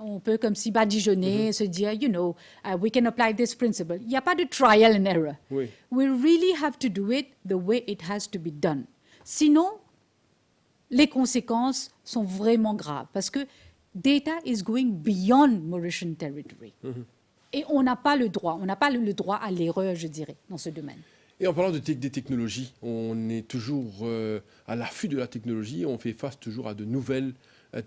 on peut comme si badigeonner, se dire, you know, we can apply this principle. Il n'y a pas de trial and error. Oui. We really have to do it the way it has to be done. Sinon, les conséquences sont vraiment graves parce que data is going beyond Mauritian territory. Et on n'a pas le droit à l'erreur, je dirais, dans ce domaine. Et en parlant des technologies, on est toujours à l'affût de la technologie, on fait face toujours à de nouvelles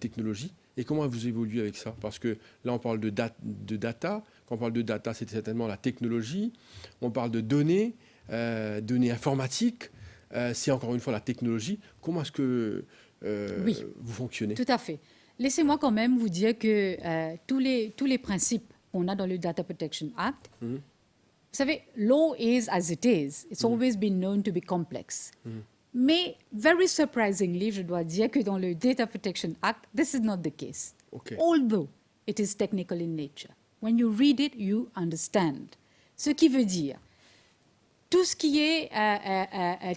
technologies. Et comment vous évoluez avec ça? Parce que là, on parle de data. Quand on parle de data, c'est certainement la technologie. On parle de données, données informatiques. C'est encore une fois la technologie. Comment est-ce que vous fonctionnez? Tout à fait. Laissez-moi quand même vous dire que tous les principes qu'on a dans le Data Protection Act, vous savez, law is as it is. It's always been known to be complex. Mais, very surprisingly, je dois dire que dans le Data Protection Act, this is not the case. Okay. Although it is technical in nature. When you read it, you understand. Ce qui veut dire, tout ce qui est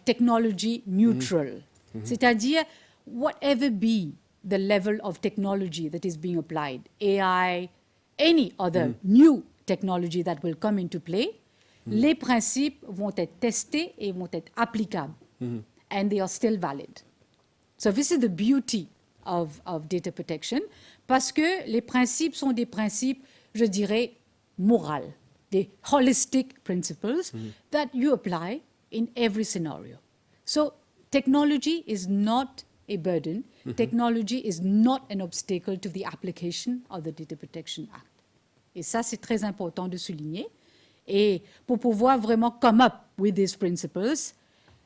technology neutral, c'est-à-dire, whatever be the level of technology that is being applied, AI, any other new technology that will come into play, les principes vont être testés et vont être applicables. And they are still valid. So this is the beauty of data protection, parce que les principes sont des principes, je dirais, moraux, des holistic principles that you apply in every scenario. So technology is not a burden. Technology is not an obstacle to the application of the Data Protection Act. Et ça, c'est très important de souligner. Et pour pouvoir vraiment come up with these principles,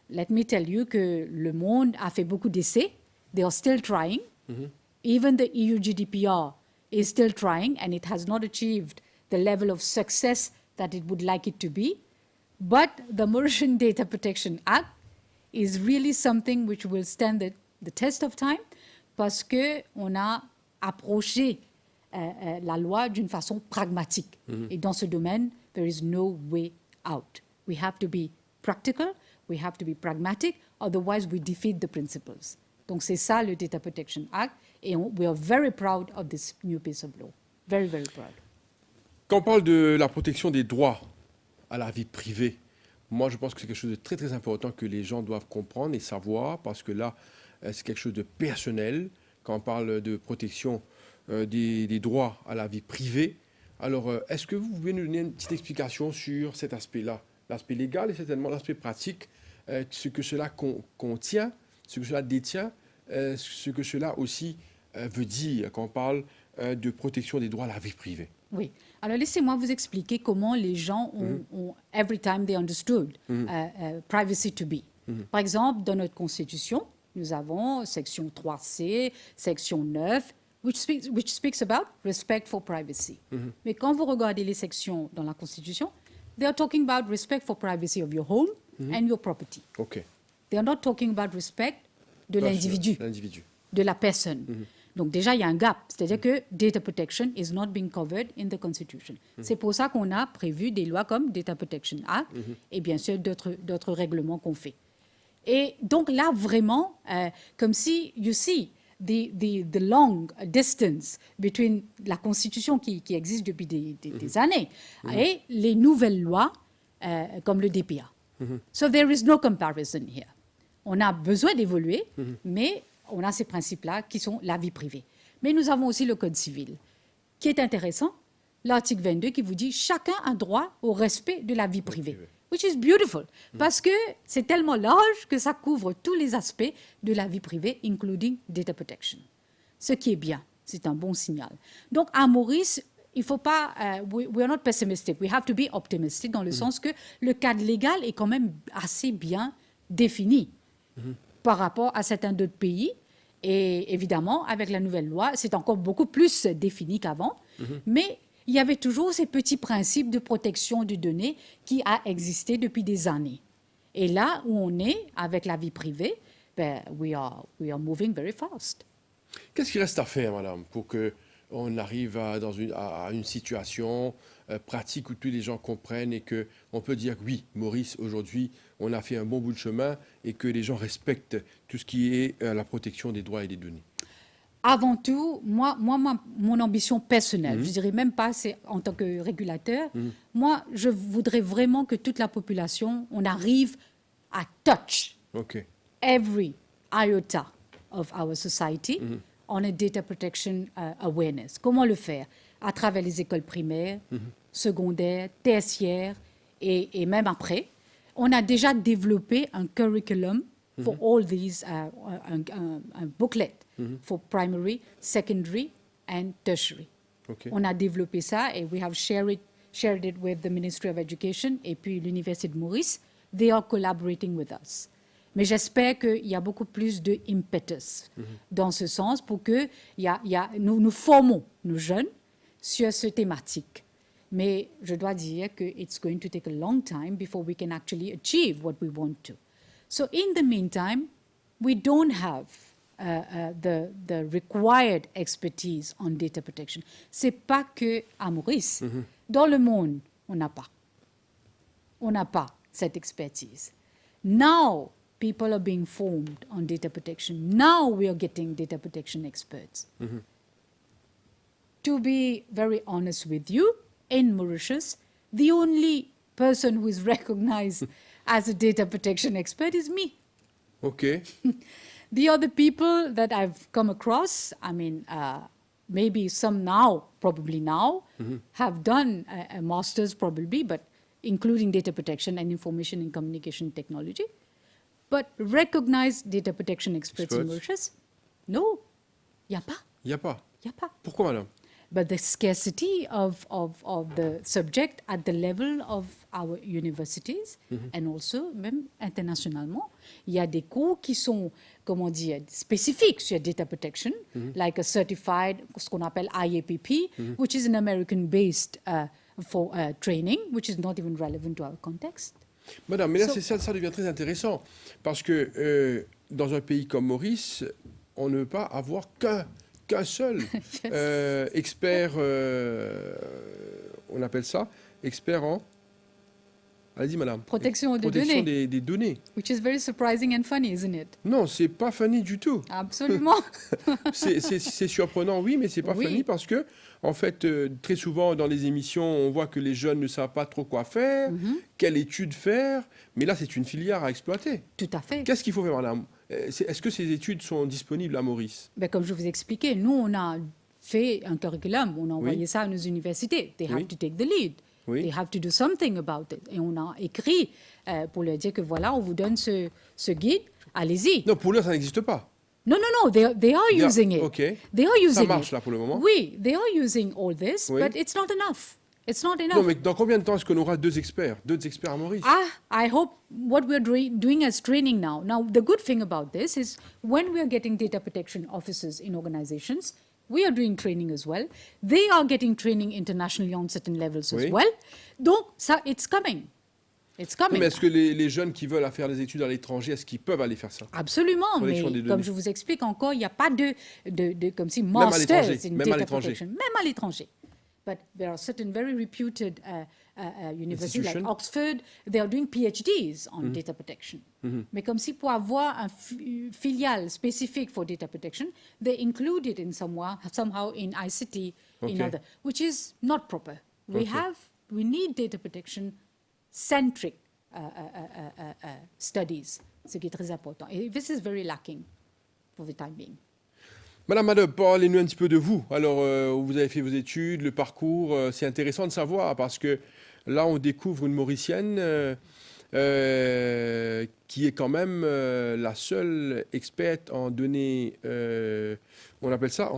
let me tell you que le monde a fait beaucoup d'essais. They are still trying. Even the EU GDPR is still trying, and it has not achieved the level of success that it would like it to be. But the Mauritian Data Protection Act is really something which will stand the test of time parce qu'on a approché la loi d'une façon pragmatique. Et dans ce domaine, there is no way out. We have to be practical, we have to be pragmatic, otherwise we defeat the principles. Donc c'est ça le Data Protection Act, et we are very proud of this new piece of law. Very, very proud. Quand on parle de la protection des droits à la vie privée, moi je pense que c'est quelque chose de très très important que les gens doivent comprendre et savoir, parce que là, c'est quelque chose de personnel. Quand on parle de protection des droits à la vie privée, alors est-ce que vous pouvez nous donner une petite explication sur cet aspect-là, l'aspect légal et certainement l'aspect pratique, ce que cela contient, ce que cela détient, ce que cela aussi veut dire quand on parle de protection des droits à la vie privée. Oui. Alors, laissez-moi vous expliquer comment les gens ont every time they understood privacy to be. Par exemple, dans notre Constitution, nous avons section 3C, section 9, which speaks about respect for privacy. Mais quand vous regardez les sections dans la Constitution, they are talking about respect for privacy of your home and your property. OK. They are not talking about respect de l'individu, de la personne. Donc déjà, il y a un gap. C'est-à-dire que data protection is not being covered in the Constitution. C'est pour ça qu'on a prévu des lois comme Data Protection Act et bien sûr d'autres règlements qu'on fait. Et donc là, vraiment, comme si, you see, the long distance between la Constitution qui existe depuis des années et les nouvelles lois comme le DPA. So there is no comparison here. On a besoin d'évoluer, mais on a ces principes-là qui sont la vie privée. Mais nous avons aussi le Code civil, qui est intéressant. L'article 22 qui vous dit « Chacun a droit au respect de la vie privée ». Which is beautiful, parce que c'est tellement large que ça couvre tous les aspects de la vie privée, including data protection. Ce qui est bien, c'est un bon signal. Donc, à Maurice, il ne faut pas... we are not pessimistic, we have to be optimistic, dans le sens que le cadre légal est quand même assez bien défini par rapport à certains d'autres pays. Et évidemment, avec la nouvelle loi, c'est encore beaucoup plus défini qu'avant. Mais il y avait toujours ces petits principes de protection des données qui a existé depuis des années. Et là où on est avec la vie privée, ben, we are moving very fast. Qu'est-ce qu'il reste à faire, madame, pour qu'on arrive à une situation pratique où tous les gens comprennent et qu'on peut dire que oui, Maurice, aujourd'hui, on a fait un bon bout de chemin et que les gens respectent tout ce qui est la protection des droits et des données? Avant tout, mon ambition personnelle, je dirais même pas c'est en tant que régulateur, moi, je voudrais vraiment que toute la population, on arrive à touch every iota of our society on a data protection awareness. Comment le faire? À travers les écoles primaires, secondaires, tertiaires et même après. On a déjà développé un curriculum for all these, un booklet for primary, secondary and tertiary. On a développé ça et we have shared it with the Ministry of Education et puis l'Université de Maurice. They are collaborating with us. Mais j'espère qu'il y a beaucoup plus de impetus dans ce sens pour que nous formons nos jeunes sur cette thématique. Mais je dois dire que it's going to take a long time before we can actually achieve what we want to. So in the meantime, we don't have the required expertise on data protection. C'est pas que à Maurice. Dans le monde, on n'a pas. On n'a pas cette expertise. Now, people are being formed on data protection. Now we are getting data protection experts. To be very honest with you, in Mauritius, the only person who is recognized as a data protection expert is me. Okay. The other people that I've come across, I mean, maybe some now, probably now, have done a master's probably, but including data protection and information and communication technology. But recognized data protection experts in Mauritius? No, il n'y a pas. Il n'y a pas. Il n'y a pas. Pourquoi, madame? But the scarcity of the subject at the level of our universities and also même internationalement, il y a des cours qui sont, comment dire, spécifiques sur data protection, like a certified, ce qu'on appelle IAPP, which is an American-based for training, which is not even relevant to our context. Madame, mais là, ça devient très intéressant parce que dans un pays comme Maurice, on ne peut pas avoir qu'un seul expert, on appelle ça, expert en... Allez-y, madame. Protection des données. Which is very surprising and funny, isn't it? Non, c'est pas funny du tout. Absolument. c'est surprenant, oui, mais c'est pas funny parce que, en fait, très souvent dans les émissions, on voit que les jeunes ne savent pas trop quoi faire, quelle étude faire, mais là, c'est une filière à exploiter. Tout à fait. Qu'est-ce qu'il faut faire, madame? Est-ce que ces études sont disponibles à Maurice? Ben, comme je vous expliquais, nous, on a fait un curriculum, on a envoyé ça à nos universités. They have to take the lead. They have to do something about it. Et on a écrit pour leur dire que voilà, on vous donne ce guide, allez-y. Non, pour l'heure, ça n'existe pas. No, they are using it. OK. They are using Ça marche it. là pour le moment? Oui, they are using all this, Oui. but it's not enough. It's not Non, enough. mais dans combien de temps est-ce qu'on aura deux experts à Maurice? I hope what we're doing as training now. Now, the good thing about this is when we are getting data protection officers in organizations, we are doing training as well. They are getting training internationally on certain levels Oui. as well. Donc, ça, it's coming. It's Non, coming. mais est-ce que les jeunes qui veulent faire des études à l'étranger, est-ce qu'ils peuvent aller faire ça? Absolument, Protection mais des comme données. je vous explique encore, il n'y a pas de comme si à masters l'étranger, in même à data l'étranger. protection, même à l'étranger. But there are certain very reputed universities like Institutions. Oxford, they are doing PhDs on data protection. Mais comme si pour avoir un filiale spécifique for data protection, they include it in somehow in ICT, Okay. in other, which is not proper. Okay. We need data protection centric studies, ce qui est très important. Et this is very lacking for the time being. Madame Madeb, parlez-nous un petit peu de vous. Alors, vous avez fait vos études, le parcours, c'est intéressant de savoir parce que là, on découvre une Mauricienne qui est quand même la seule experte en données, on appelle ça,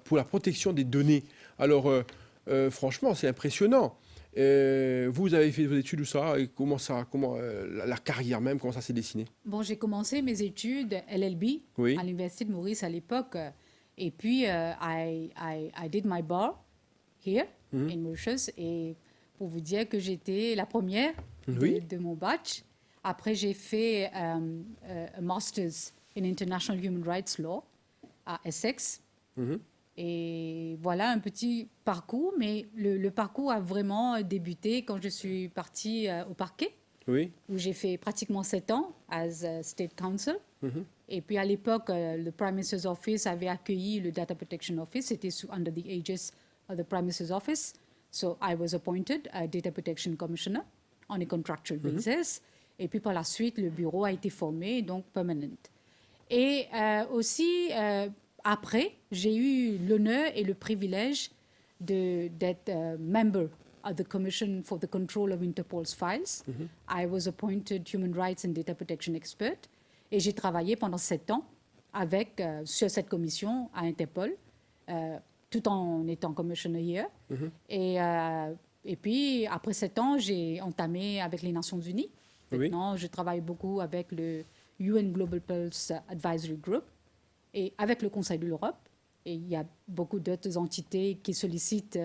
pour la protection des données. Alors, franchement, c'est impressionnant. Vous avez fait vos études ou ça? Et comment la carrière même, comment ça s'est dessiné? Bon, j'ai commencé mes études LLB Oui. à l'Université de Maurice à l'époque. Et puis, I did my bar here in Mauritius. Et pour vous dire que j'étais la première Oui. de mon batch. Après, j'ai fait un Master's in International Human Rights Law à Essex. Et voilà un petit parcours, mais le parcours a vraiment débuté quand je suis partie au parquet, Oui. où j'ai fait pratiquement 7 ans as a State Counsel. Et puis à l'époque, le Prime Minister's Office avait accueilli le Data Protection Office. C'était under the aegis of the Prime Minister's Office. So I was appointed a Data Protection Commissioner on a contractual basis. Et puis par la suite, le bureau a été formé, donc permanent. Et aussi, après, j'ai eu l'honneur et le privilège d'être member of the Commission for the Control of Interpol's Files. I was appointed Human Rights and Data Protection Expert. Et j'ai travaillé pendant 7 ans sur cette commission à Interpol, tout en étant commissioner here. Et puis, après 7 ans, j'ai entamé avec les Nations Unies. Oui. Maintenant, je travaille beaucoup avec le UN Global Pulse Advisory Group et avec le Conseil de l'Europe. Et il y a beaucoup d'autres entités qui sollicitent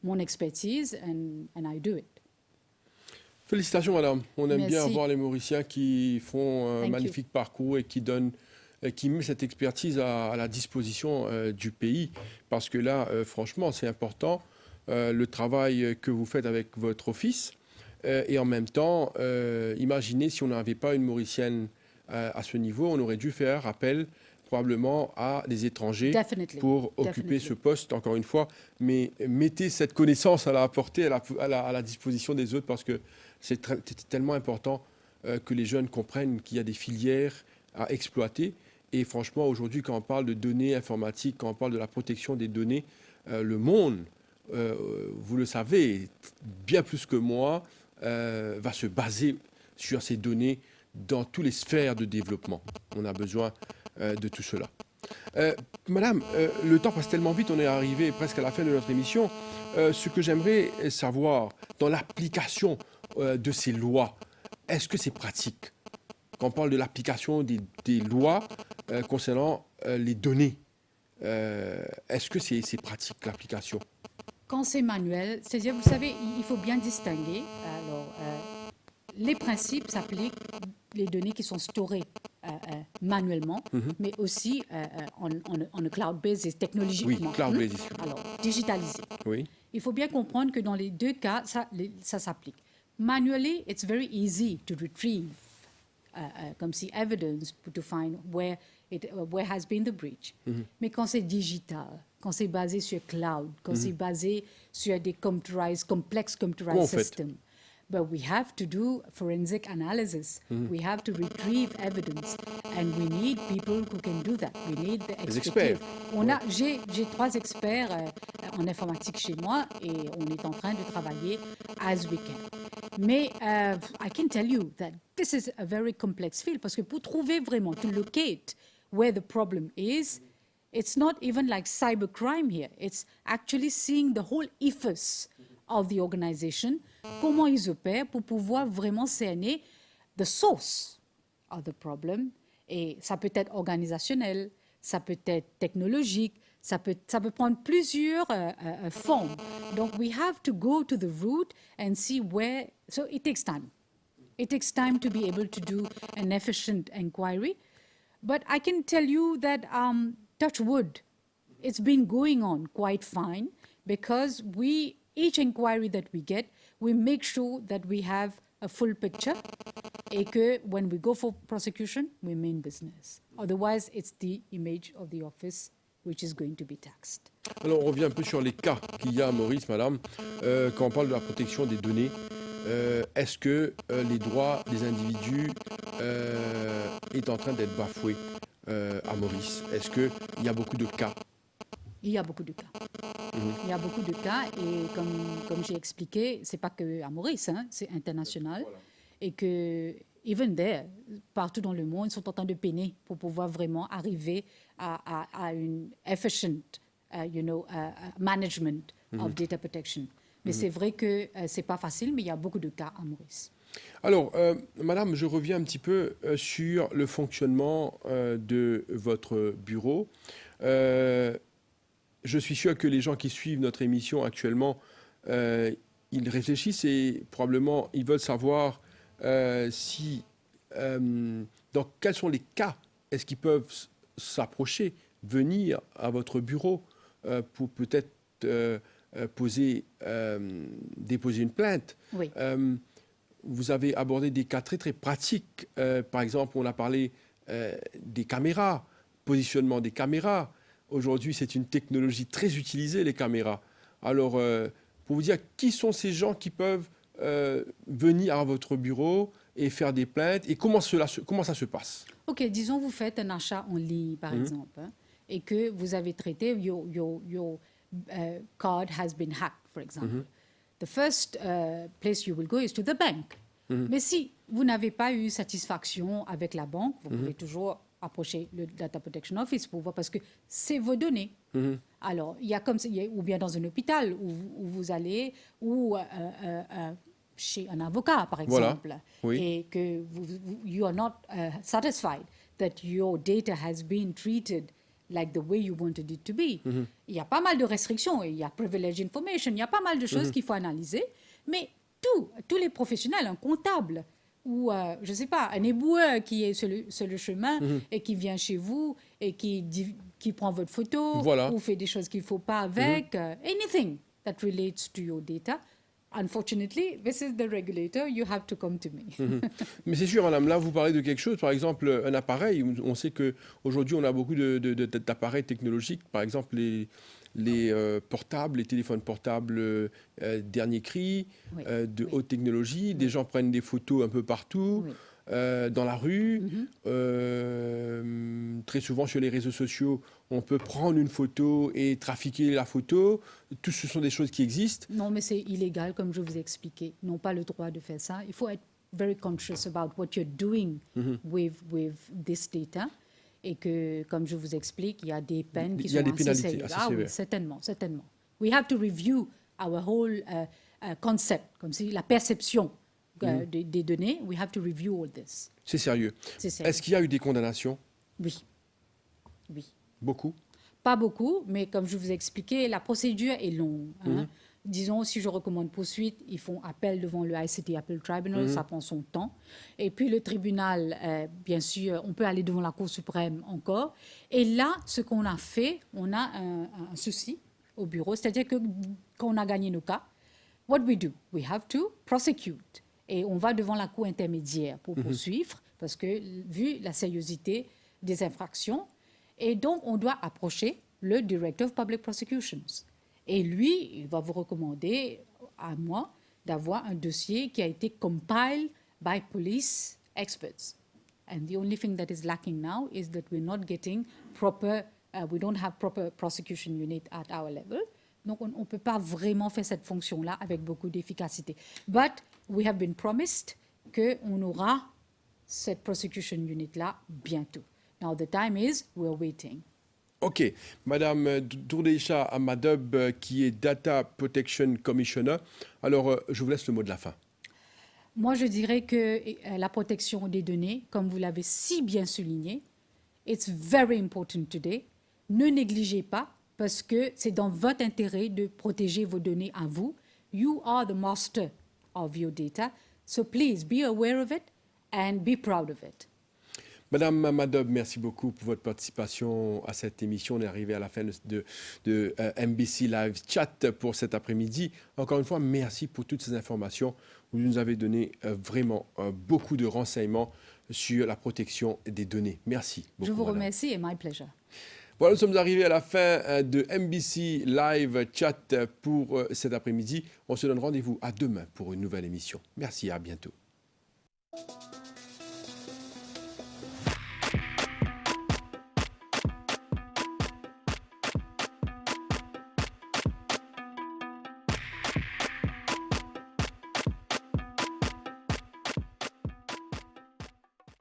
mon expertise, and I do it. Félicitations, madame. On aime bien Merci. voir les Mauriciens qui font un Thank magnifique parcours et qui mettent cette expertise à la disposition du pays. Parce que là, franchement, c'est important, le travail que vous faites avec votre office. Et en même temps, imaginez si on n'avait pas une Mauricienne à ce niveau, on aurait dû faire appel probablement à des étrangers Definitely. pour occuper ce poste, encore une fois. Mais mettez cette connaissance à la portée, à la disposition des autres, parce que c'est tellement important que les jeunes comprennent qu'il y a des filières à exploiter. Et franchement, aujourd'hui, quand on parle de données informatiques, quand on parle de la protection des données, le monde, vous le savez, bien plus que moi, va se baser sur ces données dans toutes les sphères de développement. On a besoin de tout cela. Madame, le temps passe tellement vite, on est arrivé presque à la fin de notre émission. Ce que j'aimerais savoir, dans l'application de ces lois, est-ce que c'est pratique? Quand on parle de l'application des lois concernant les données, est-ce que c'est pratique, l'application? Quand c'est manuel, c'est-à-dire, vous savez, il faut bien distinguer. Alors, les principes s'appliquent les données qui sont storées manuellement, mais aussi on a cloud basis, technologiquement. Oui, cloud basis. Alors, digitalisé. Oui. Il faut bien comprendre que dans les deux cas, ça s'applique. Manually, it's very easy to retrieve comme si evidence to find where has been the breach. Mais quand c'est digital, quand c'est basé sur cloud, quand c'est basé sur des complex computerized systems, but we have to do forensic analysis. We have to retrieve evidence, and we need people who can do that. We need the Des expertise. experts. J'ai 3 experts en informatique chez moi et on est en train de travailler as we can. Mais I can tell you that this is a very complex field parce que pour trouver vraiment, to locate where the problem is. It's not even like cybercrime here. It's actually seeing the whole ethos of the organization, comment ils opèrent pour pouvoir vraiment cerner the source of the problem. Et ça peut être organisationnel, ça peut être technologique, ça peut prendre plusieurs formes. Donc, we have to go to the root and see where. So it takes time. It takes time to be able to do an efficient inquiry. But I can tell you that, touch wood, it's been going on quite fine because each inquiry that we get, we make sure that we have a full picture et que when we go for prosecution, we mean business. Otherwise, it's the image of the office which is going to be taxed. Alors, on revient un peu sur les cas qu'il y a à Maurice, madame. Quand on parle de la protection des données, est-ce que les droits des individus est en train d'être bafoués à Maurice? Est-ce qu'il y a beaucoup de cas? Il y a beaucoup de cas. Il y a beaucoup de cas et comme j'ai expliqué, c'est pas que à Maurice, hein, c'est international. Voilà. Et que, even there, partout dans le monde, ils sont en train de peiner pour pouvoir vraiment arriver à une efficient, management of data protection. Mais c'est vrai que c'est pas facile, mais il y a beaucoup de cas à Maurice. Alors, madame, je reviens un petit peu sur le fonctionnement de votre bureau. Je suis sûr que les gens qui suivent notre émission actuellement, ils réfléchissent et probablement ils veulent savoir dans quels sont les cas est-ce qu'ils peuvent s'approcher, venir à votre bureau pour peut-être déposer une plainte. Oui. Vous avez abordé des cas très très pratiques. Par exemple, on a parlé des caméras, positionnement des caméras. Aujourd'hui, c'est une technologie très utilisée, les caméras. Alors, pour vous dire, qui sont ces gens qui peuvent venir à votre bureau et faire des plaintes et comment ça se passe? OK, disons vous faites un achat en ligne, par exemple, hein, et que vous avez traité, your card has been hacked, for example. The first place you will go is to the bank. Mais si vous n'avez pas eu satisfaction avec la banque, vous pouvez toujours approcher le Data Protection Office pour voir, parce que c'est vos données. Alors, il y a comme ou bien dans un hôpital où vous allez, ou chez un avocat, par exemple, voilà. Oui. et que you are not satisfied that your data has been treated like the way you wanted it to be. Il y a pas mal de restrictions, il y a privileged information, il y a pas mal de choses qu'il faut analyser, mais tous les professionnels, un comptable ou, je ne sais pas, un éboueur qui est sur le chemin et qui vient chez vous et qui prend votre photo, voilà. ou fait des choses qu'il ne faut pas avec, anything that relates to your data. Unfortunately, this is the regulator, you have to come to me. Mais c'est sûr, madame, là, vous parlez de quelque chose, par exemple, un appareil. On sait qu'aujourd'hui, on a beaucoup d'appareils technologiques, par exemple les portables, les téléphones portables dernier cri, Oui. de haute technologie. Des gens prennent des photos un peu partout. Oui. Dans la rue, très souvent sur les réseaux sociaux, on peut prendre une photo et trafiquer la photo. Tout ce sont des choses qui existent. Non, mais c'est illégal, comme je vous ai expliqué. Ils n'ont pas le droit de faire ça. Il faut être very conscious about what you're doing with this data. Et que, comme je vous explique, il y a des peines qui sont assez sévères. Ah oui, certainement. We have to review our whole concept, comme si la perception des données. We have to review all this. C'est sérieux. Est-ce qu'il y a eu des condamnations? Oui. Beaucoup? Pas beaucoup, mais comme je vous ai expliqué, la procédure est longue. Hein. Disons, si je recommande poursuite, ils font appel devant le ICT Appeal Tribunal, ça prend son temps. Et puis le tribunal, bien sûr, on peut aller devant la Cour suprême encore. Et là, ce qu'on a fait, on a un souci au bureau, c'est-à-dire que quand on a gagné nos cas, what we do? We have to prosecute. Et on va devant la Cour intermédiaire pour poursuivre, parce que vu la sérieuxité des infractions, et donc on doit approcher le Director of Public Prosecutions. Et lui, il va vous recommander à moi d'avoir un dossier qui a été compiled by police experts. And the only thing that is lacking now is that we're not getting we don't have proper prosecution unit at our level. Donc, on ne peut pas vraiment faire cette fonction-là avec beaucoup d'efficacité. But we have been promised qu'on aura cette prosecution unit-là bientôt. Now the time is, we're waiting. OK. Madame Dourdécha Madub, qui est Data Protection Commissioner. Alors, je vous laisse le mot de la fin. Moi, je dirais que la protection des données, comme vous l'avez si bien souligné, it's very important today. Ne négligez pas, parce que c'est dans votre intérêt de protéger vos données à vous. You are the master of your data, so please be aware of it and be proud of it. Madame Madub, merci beaucoup pour votre participation à cette émission. On est arrivé à la fin de MBC Live Chat pour cet après-midi. Encore une fois, merci pour toutes ces informations. Vous nous avez donné vraiment beaucoup de renseignements sur la protection des données. Merci beaucoup. Je vous madame. remercie et my pleasure. Voilà, nous sommes arrivés à la fin de MBC Live Chat pour cet après-midi. On se donne rendez-vous à demain pour une nouvelle émission. Merci, à bientôt.